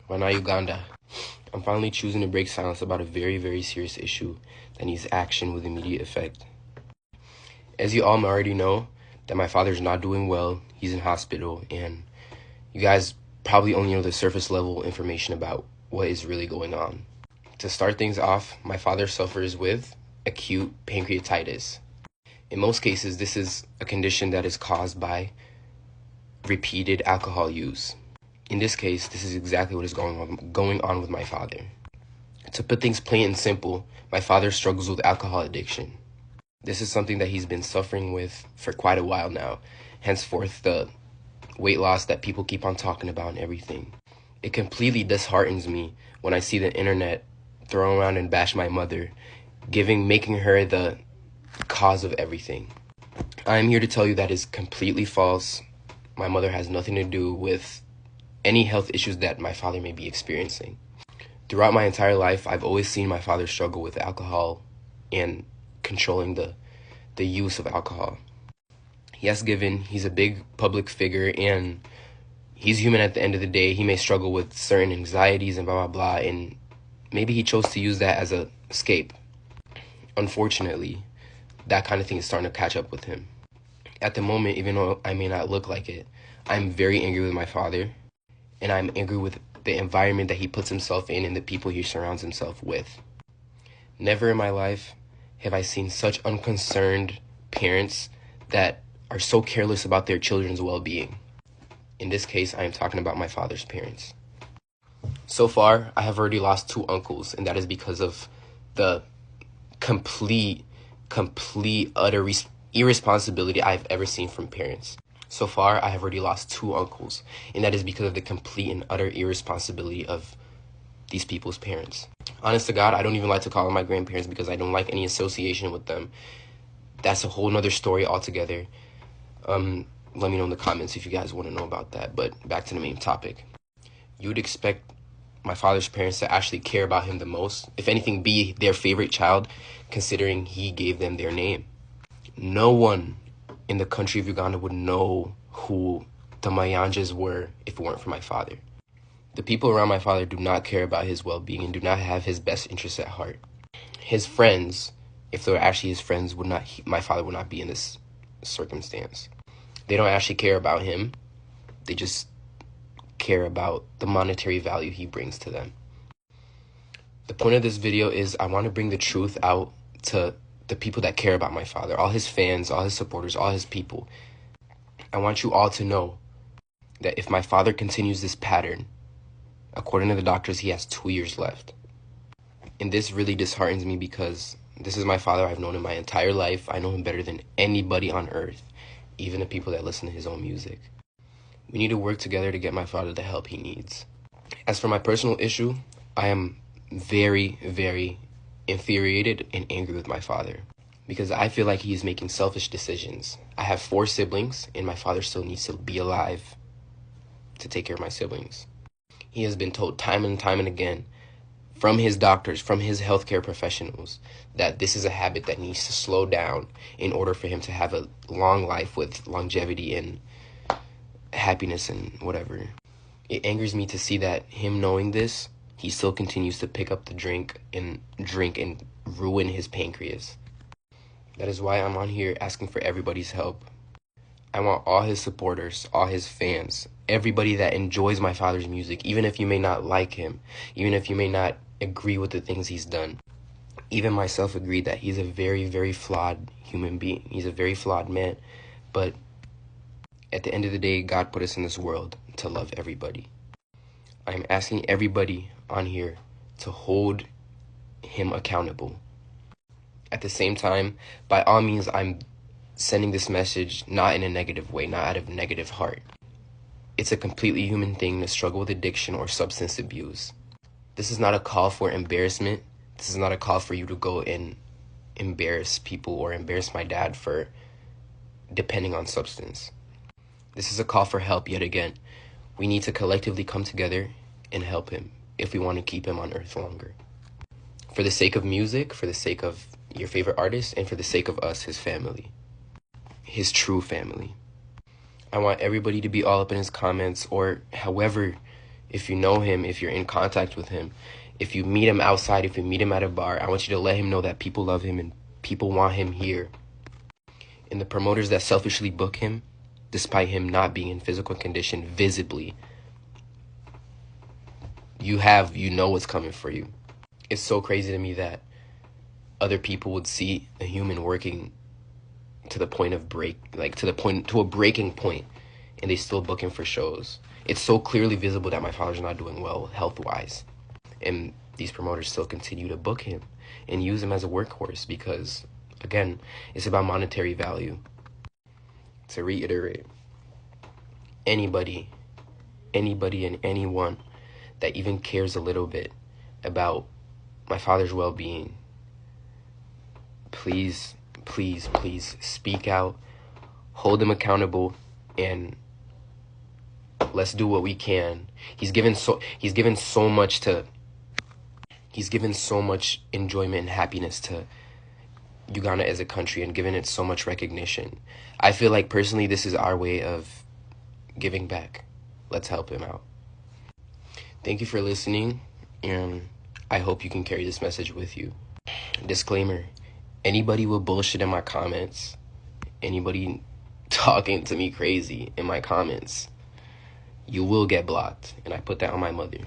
Wana Uganda. I'm finally choosing to break silence about a very, very serious issue that needs action with immediate effect. As you all already know, that my father's not doing well, he's in hospital, and you guys probably only know the surface level information about what is really going on. To start things off, my father suffers with acute pancreatitis. In most cases, this is a condition that is caused by repeated alcohol use. In this case, this is exactly what is going on with my father. To put things plain and simple, my father struggles with alcohol addiction. This is something that he's been suffering with for quite a while now, henceforth the weight loss that people keep on talking about and everything. It completely disheartens me when I see the internet throw around and bash my mother, making her the cause of everything. I am here to tell you that is completely false. My mother has nothing to do with any health issues that my father may be experiencing. Throughout my entire life, I've always seen my father struggle with alcohol and controlling the use of alcohol. Yes, given he's a big public figure and he's human at the end of the day, he may struggle with certain anxieties and blah, blah, blah, and maybe he chose to use that as an escape. Unfortunately, that kind of thing is starting to catch up with him. At the moment, even though I may not look like it, I'm very angry with my father, and I'm angry with the environment that he puts himself in and the people he surrounds himself with. Never in my life have I seen such unconcerned parents that are so careless about their children's well-being. In this case, I am talking about my father's parents. So far, I have already lost 2 uncles, and that is because of the complete, utter irresponsibility I've ever seen from parents. So far, I have already lost 2 uncles, and that is because of the complete and utter irresponsibility of these people's parents. Honest to God, I don't even like to call them my grandparents because I don't like any association with them. That's a whole nother story altogether. Let me know in the comments if you guys want to know about that, but back to the main topic. You would expect my father's parents to actually care about him the most, if anything, be their favorite child, considering he gave them their name. No one in the country of Uganda would know who the Mayanjas were if it weren't for my father. The people around my father do not care about his well-being and do not have his best interests at heart. His friends, if they were actually his friends, my father would not be in this circumstance. They don't actually care about him. They just care about the monetary value he brings to them. The point of this video is I want to bring the truth out to the people that care about my father, all his fans, all his supporters, all his people. I want you all to know that if my father continues this pattern, according to the doctors, he has 2 years left. And this really disheartens me because this is my father I've known in my entire life. I know him better than anybody on earth, even the people that listen to his own music. We need to work together to get my father the help he needs. As for my personal issue, I am very, very infuriated and angry with my father because I feel like he is making selfish decisions. I have 4 siblings and my father still needs to be alive to take care of my siblings. He has been told time and time and again from his doctors, from his healthcare professionals, that this is a habit that needs to slow down in order for him to have a long life with longevity and happiness and whatever. It angers me to see that him knowing this, he still continues to pick up the drink and ruin his pancreas. That is why I'm on here asking for everybody's help. I want all his supporters, all his fans, everybody that enjoys my father's music, even if you may not like him, even if you may not agree with the things he's done. Even myself agreed that he's a very, very flawed human being. He's a very flawed man. But at the end of the day, God put us in this world to love everybody. I'm asking everybody on here to hold him accountable. At the same time, by all means, I'm sending this message not in a negative way, not out of negative heart. It's a completely human thing to struggle with addiction or substance abuse. This is not a call for embarrassment. This is not a call for you to go and embarrass people or embarrass my dad for depending on substance. This is a call for help yet again. We need to collectively come together and help him if we want to keep him on earth longer. For the sake of music, for the sake of your favorite artist, and for the sake of us, his family. His true family. I want everybody to be all up in his comments, or however if you know him, if you're in contact with him, if you meet him outside, if you meet him at a bar, I want you to let him know that people love him and people want him here. And the promoters that selfishly book him, despite him not being in physical condition visibly, you know what's coming for you. It's so crazy to me that other people would see a human working to the point of to a breaking point, and they still book him for shows. It's so clearly visible that my father's not doing well health-wise, and these promoters still continue to book him and use him as a workhorse because, again, it's about monetary value. To reiterate, anybody and anyone that even cares a little bit about my father's well-being, please speak out, hold him accountable, and let's do what we can. He's given so much enjoyment and happiness to Uganda as a country and given it so much recognition. I feel like personally this is our way of giving back. Let's help him out. Thank you for listening, and I hope you can carry this message with you. Disclaimer: anybody with bullshit in my comments, anybody talking to me crazy in my comments, you will get blocked, and I put that on my mother.